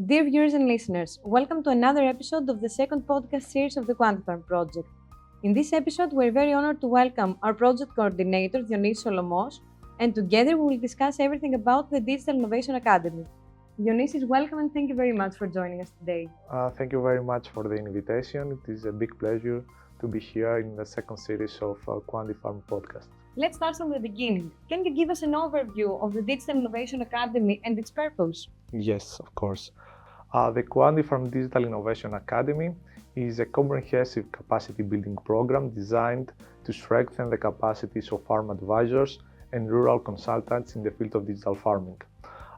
Dear viewers and listeners, welcome to another episode of the second podcast series of the QuantiFarm project. In this episode, we're very honored to welcome our project coordinator, Dionysios Solomos, and together we will discuss everything about the Digital Innovation Academy. Dionysios, welcome and thank you very much for joining us today. Thank you very much for the invitation. It is a big pleasure to be here in the second series of QuantiFarm podcast. Let's start from the beginning. Can you give us an overview of the Digital Innovation Academy and its purpose? Yes, of course. The QuantiFarm Digital Innovation Academy is a comprehensive capacity building program designed to strengthen the capacities of farm advisors and rural consultants in the field of digital farming.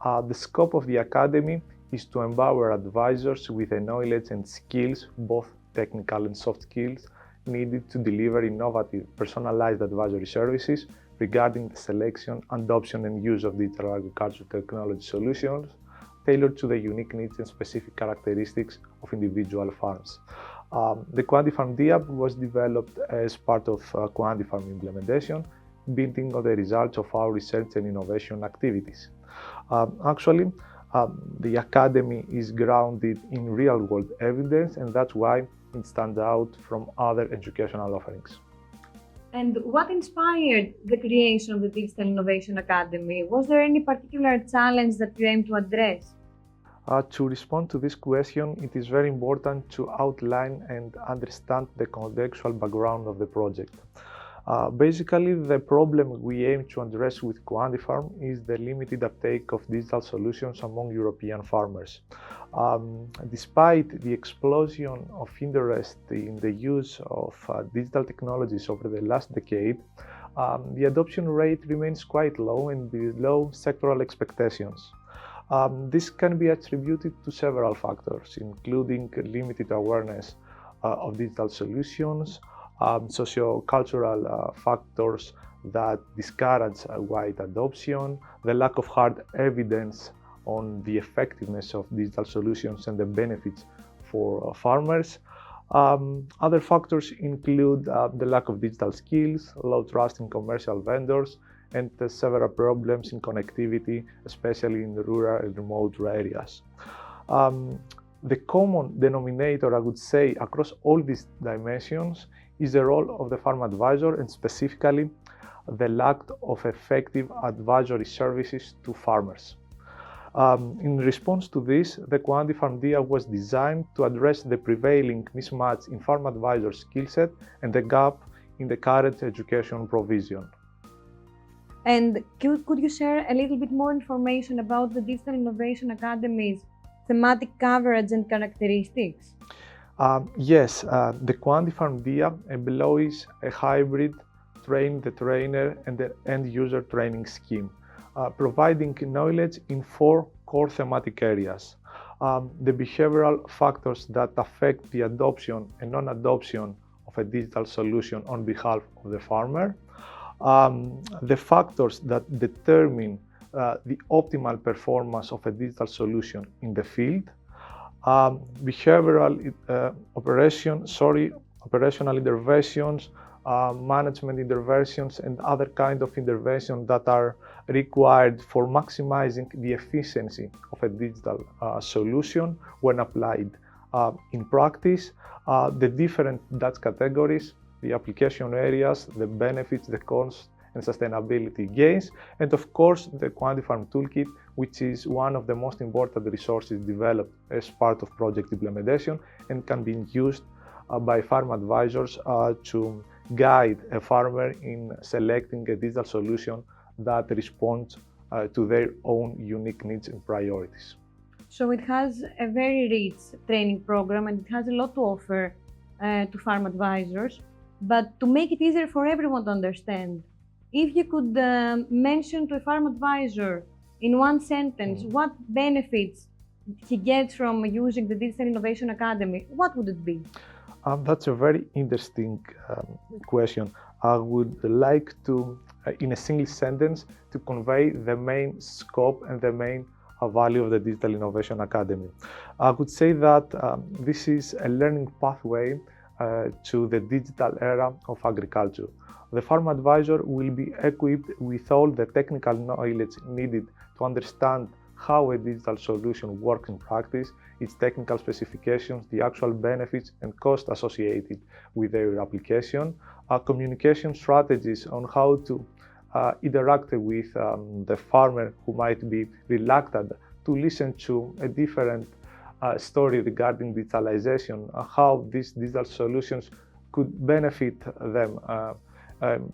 The scope of the Academy is to empower advisors with the knowledge and skills, both technical and soft skills, needed to deliver innovative, personalized advisory services regarding the selection, adoption, and use of digital agriculture technology solutions tailored to the unique needs and specific characteristics of individual farms. The QuantiFarm DIA was developed as part of QuantiFarm implementation, building on the results of our research and innovation activities. The Academy is grounded in real-world evidence, and that's why it stands out from other educational offerings. And what inspired the creation of the Digital Innovation Academy? Was there any particular challenge that you aim to address? To respond to this question, it is very important to outline and understand the contextual background of the project. Basically, the problem we aim to address with QuantiFarm is the limited uptake of digital solutions among European farmers. Despite the explosion of interest in the use of digital technologies over the last decade, the adoption rate remains quite low and below sectoral expectations. This can be attributed to several factors, including limited awareness of digital solutions, socio-cultural factors that discourage wide adoption, the lack of hard evidence on the effectiveness of digital solutions and the benefits for farmers. Other factors include the lack of digital skills, low trust in commercial vendors, and several problems in connectivity, especially in the rural and remote areas. The common denominator, I would say, across all these dimensions is the role of the farm advisor, and specifically the lack of effective advisory services to farmers. In response to this, the QuantiFarm DIA was designed to address the prevailing mismatch in farm advisor skill set and the gap in the current education provision. And could you share a little bit more information about the Digital Innovation Academy's thematic coverage and characteristics? Yes, the QuantiFarm DIA employs a hybrid train the trainer and the end user training scheme, providing knowledge in 4 core thematic areas. The behavioral factors that affect the adoption and non-adoption of a digital solution on behalf of the farmer, the factors that determine the optimal performance of a digital solution in the field, behavioral operational interventions, management interventions, and other kind of interventions that are required for maximizing the efficiency of a digital solution when applied in practice, the different data categories, the application areas, the benefits, the costs, and sustainability gains, and of course the QuantiFarm Toolkit, which is one of the most important resources developed as part of project implementation and can be used by farm advisors to guide a farmer in selecting a digital solution that responds to their own unique needs and priorities. So it has a very rich training program and it has a lot to offer to farm advisors. But to make it easier for everyone to understand, if you could mention to a farm advisor in one sentence what benefits he gets from using the Digital Innovation Academy, what would it be? That's a very interesting question. I would like to, in a single sentence, to convey the main scope and the main value of the Digital Innovation Academy. I would say that this is a learning pathway to the digital era of agriculture. The farm advisor will be equipped with all the technical knowledge needed to understand how a digital solution works in practice, its technical specifications, the actual benefits and costs associated with their application, communication strategies on how to interact with the farmer who might be reluctant to listen to a different story regarding digitalization, how these digital solutions could benefit them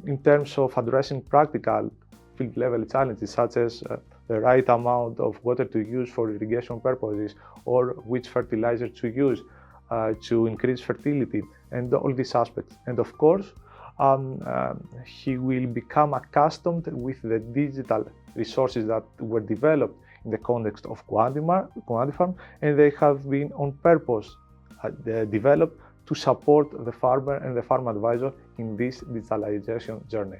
in terms of addressing practical field level challenges such as the right amount of water to use for irrigation purposes or which fertilizer to use to increase fertility and all these aspects. And of course, he will become accustomed with the digital resources that were developed in the context of QuantiFarm, and they have been on purpose developed to support the farmer and the farm advisor in this digitalization journey.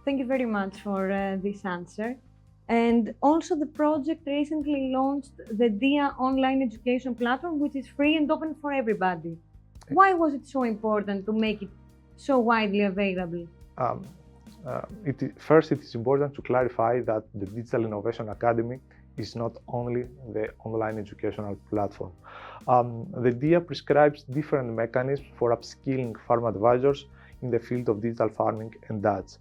Thank you very much for this answer. And also the project recently launched the DIA online education platform, which is free and open for everybody. Why was it so important to make it so widely available? First, it is important to clarify that the Digital Innovation Academy is not only the online educational platform. The DIA prescribes different mechanisms for upskilling farm advisors in the field of digital farming and DATS.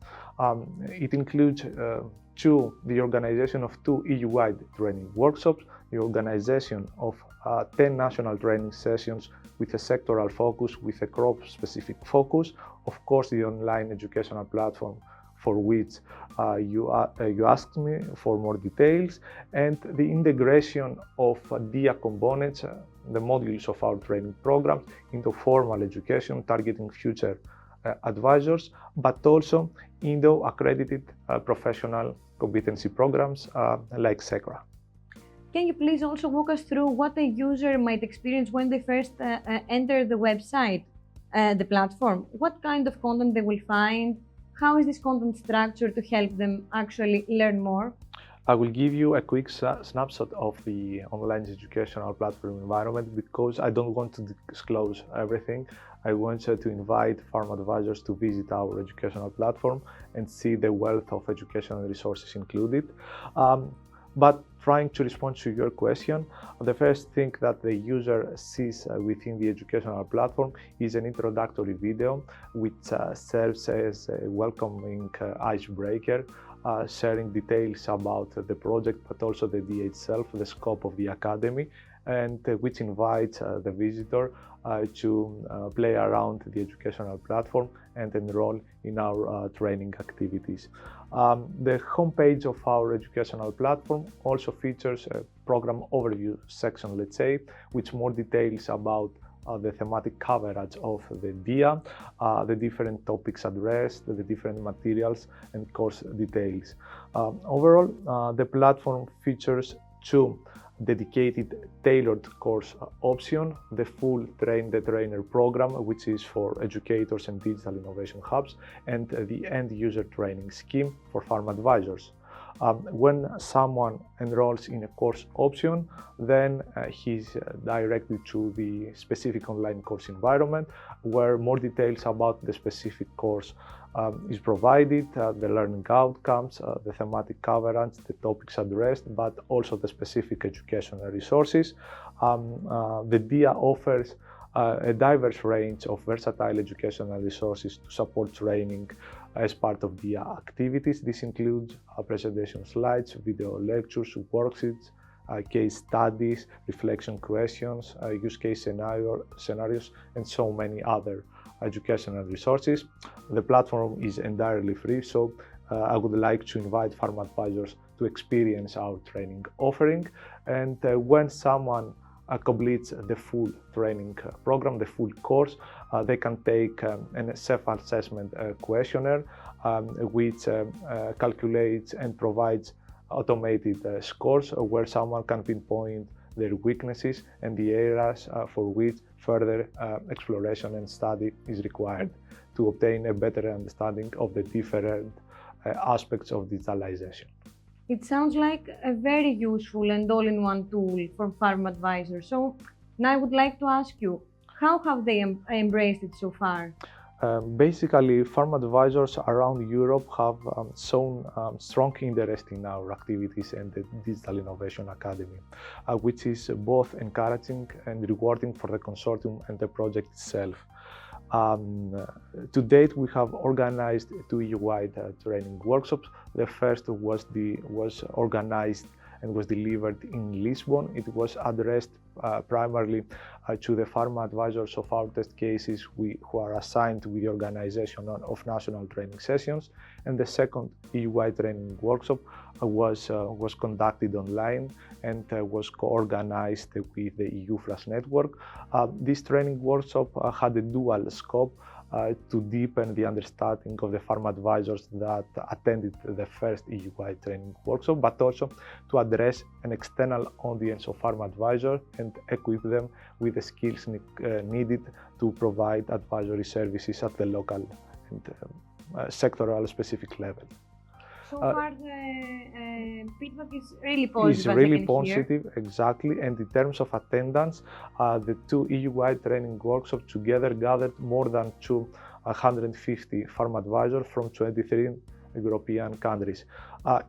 It includes the organization of 2 EU-wide training workshops, the organization of 10 national training sessions with a sectoral focus, with a crop-specific focus, of course the online educational platform for which you asked me for more details, and the integration of DIA components, the modules of our training programs, into formal education targeting future advisors, but also into accredited professional competency programs like SECRA. Can you please also walk us through what a user might experience when they first enter the website, the platform? What kind of content they will find? How is this content structured to help them actually learn more? I will give you a quick snapshot of the online educational platform environment because I don't want to disclose everything. I want to invite farm advisors to visit our educational platform and see the wealth of educational resources included. But trying to respond to your question, the first thing that the user sees within the educational platform is an introductory video, which serves as a welcoming icebreaker, sharing details about the project, but also the DIA itself, the scope of the academy, and which invites the visitor to play around the educational platform and enroll in our training activities. The homepage of our educational platform also features a program overview section, let's say, with more details about the thematic coverage of the DIA, the different topics addressed, the different materials and course details. Overall, the platform features 2 dedicated tailored course option, the full Train the Trainer program, which is for educators and digital innovation hubs, and the end user training scheme for farm advisors. When someone enrolls in a course option, then he's directed to the specific online course environment where more details about the specific course is provided, the learning outcomes, the thematic coverage, the topics addressed, but also the specific educational resources. The DIA offers a diverse range of versatile educational resources to support training as part of DIA activities. This includes presentation slides, video lectures, worksheets, case studies, reflection questions, use case scenarios, and so many other educational resources. The platform is entirely free, so I would like to invite farm advisors to experience our training offering. And when someone completes the full training program, the full course, they can take an self-assessment questionnaire, which calculates and provides automated scores where someone can pinpoint their weaknesses and the areas for which further exploration and study is required to obtain a better understanding of the different aspects of digitalization. It sounds like a very useful and all-in-one tool for farm advisors. So now I would like to ask you, how have they embraced it so far? Basically, farm advisors around Europe have shown strong interest in our activities and the Digital Innovation Academy, which is both encouraging and rewarding for the consortium and the project itself. To date, we have organized 2 EU-wide training workshops. The first was organized and was delivered in Lisbon. It was addressed primarily to the pharma advisors of our test cases who are assigned to the organization of national training sessions. And the second EU-wide training workshop was conducted online and was co-organized with the EU Flash Network. This training workshop had a dual scope to deepen the understanding of the pharma advisors that attended the first EU-wide training workshop, but also to address an external audience of pharma advisors and equip them with the skills needed to provide advisory services at the local and sectoral specific level. So far, the feedback is really positive. It's really positive, exactly. And in terms of attendance, the 2 EU-wide training workshops together gathered more than 250 pharma advisors from 23 European countries.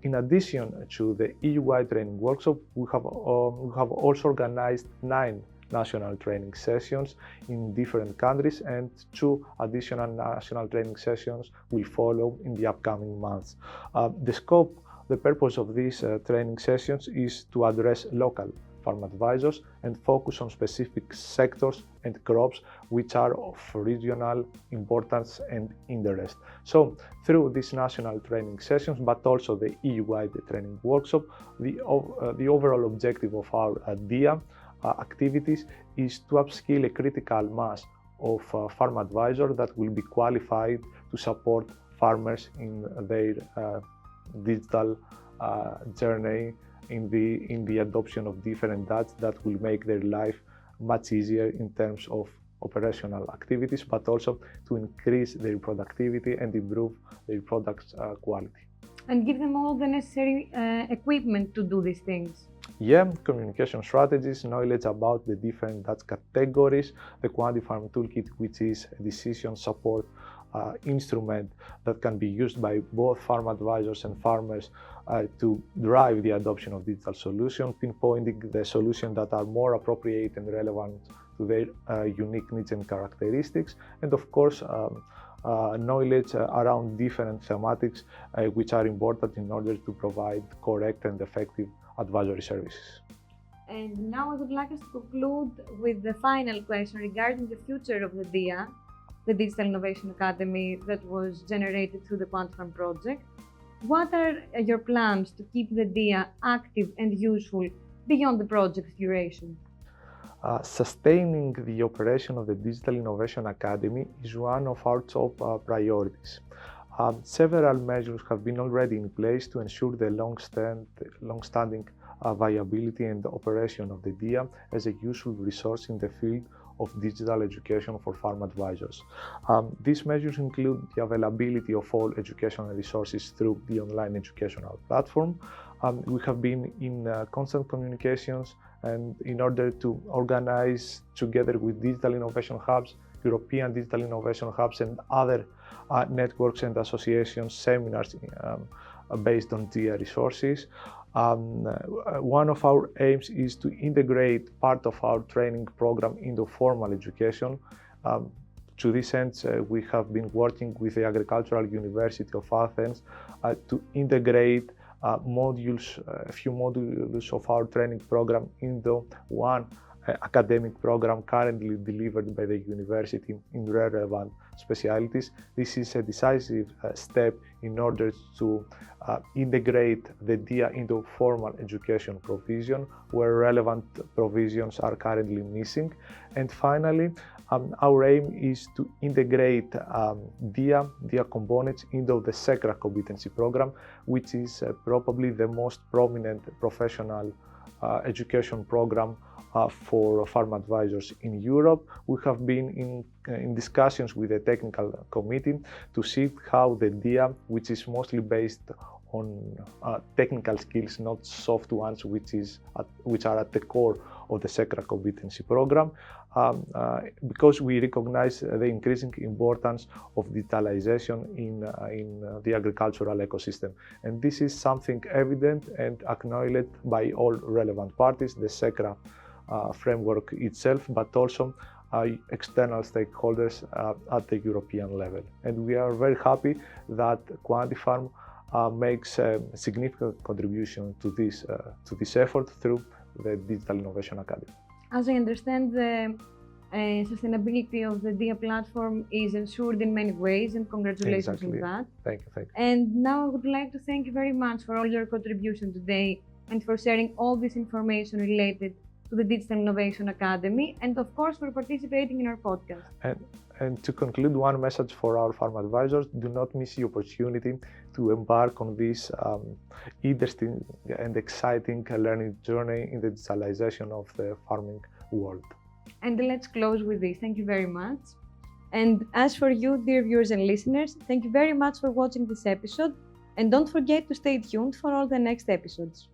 In addition to the EU-wide training workshop, we have also organized 9 national training sessions in different countries, and 2 additional national training sessions will follow in the upcoming months. The purpose of these training sessions is to address local farm advisors and focus on specific sectors and crops which are of regional importance and interest. So through these national training sessions, but also the EU-wide training workshop, the overall objective of our DIA activities is to upskill a critical mass of farm advisors that will be qualified to support farmers in their digital journey, in the adoption of different data that will make their life much easier in terms of operational activities, but also to increase their productivity and improve their product's quality. And give them all the necessary equipment to do these things. Yeah, communication strategies, knowledge about the different data categories, the QuantiFarm toolkit, which is a decision support instrument that can be used by both farm advisors and farmers to drive the adoption of digital solutions, pinpointing the solutions that are more appropriate and relevant to their unique needs and characteristics, and of course knowledge around different thematics which are important in order to provide correct and effective advisory services. And now I would like us to conclude with the final question regarding the future of the DIA, the Digital Innovation Academy that was generated through the QuantiFarm project. What are your plans to keep the DIA active and useful beyond the project's duration? Sustaining the operation of the Digital Innovation Academy is one of our top priorities. Several measures have been already in place to ensure the long-standing viability and operation of the DIA as a useful resource in the field of digital education for farm advisors. These measures include the availability of all educational resources through the online educational platform. We have been in constant communications and in order to organize together with digital innovation hubs, European digital innovation hubs and other networks and associations, seminars based on DIA resources. One of our aims is to integrate part of our training program into formal education. To this end, we have been working with the Agricultural University of Athens to integrate a few modules of our training program into one academic program currently delivered by the university in relevant specialties. This is a decisive step in order to integrate the DIA into formal education provision where relevant provisions are currently missing. And finally, our aim is to integrate DIA components into the SECRA competency program, which is probably the most prominent professional education program for farm advisors in Europe. We have been in discussions with the technical committee to see how the DIA, which is mostly based on technical skills, not soft ones, which are at the core of the SECRA competency program, because we recognize the increasing importance of digitalization in the agricultural ecosystem. And this is something evident and acknowledged by all relevant parties, the SECRA framework itself, but also external stakeholders at the European level. And we are very happy that QuantiFarm makes a significant contribution to this effort through the Digital Innovation Academy. As I understand, the sustainability of the DIA platform is ensured in many ways, and congratulations on that. Thank you. And now I would like to thank you very much for all your contribution today and for sharing all this information related to the Digital Innovation Academy, and of course for participating in our podcast. And to conclude, one message for our farm advisors: do not miss the opportunity to embark on this interesting and exciting learning journey in the digitalization of the farming world. And let's close with this. Thank you very much. And as for you, dear viewers and listeners, thank you very much for watching this episode, and don't forget to stay tuned for all the next episodes.